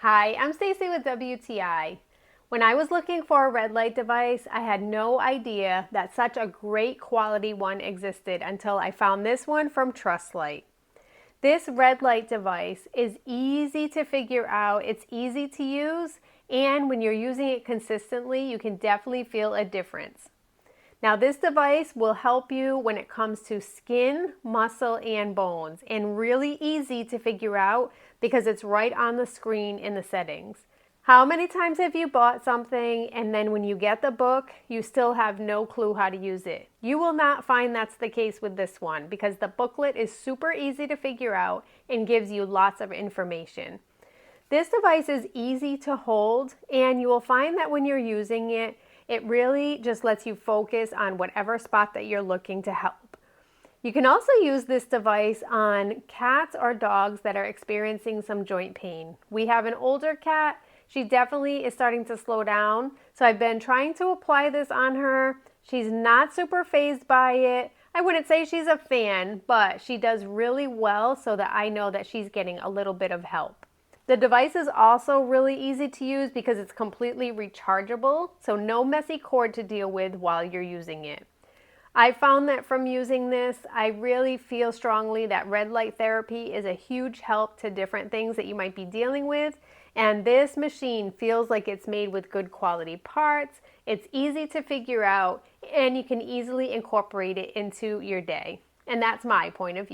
Hi, I'm Stacy with WTI. When I was looking for a red light device, I had no idea that such a great quality one existed until I found this one from Trustlight. This red light device is easy to figure out, it's easy to use, and when you're using it consistently, you can definitely feel a difference. Now this device will help you when it comes to skin, muscle, and bones, and really easy to figure out because it's right on the screen in the settings. How many times have you bought something and then when you get the book, you still have no clue how to use it? You will not find that's the case with this one because the booklet is super easy to figure out and gives you lots of information. This device is easy to hold, and you will find that when you're using it, it really just lets you focus on whatever spot that you're looking to help. You can also use this device on cats or dogs that are experiencing some joint pain. We have an older cat. She definitely is starting to slow down, so I've been trying to apply this on her. She's not super fazed by it. I wouldn't say she's a fan, but she does really well so that I know that she's getting a little bit of help. The device is also really easy to use because it's completely rechargeable, so no messy cord to deal with while you're using it. I found that from using this, I really feel strongly that red light therapy is a huge help to different things that you might be dealing with, and this machine feels like it's made with good quality parts, it's easy to figure out, and you can easily incorporate it into your day. And that's my point of view.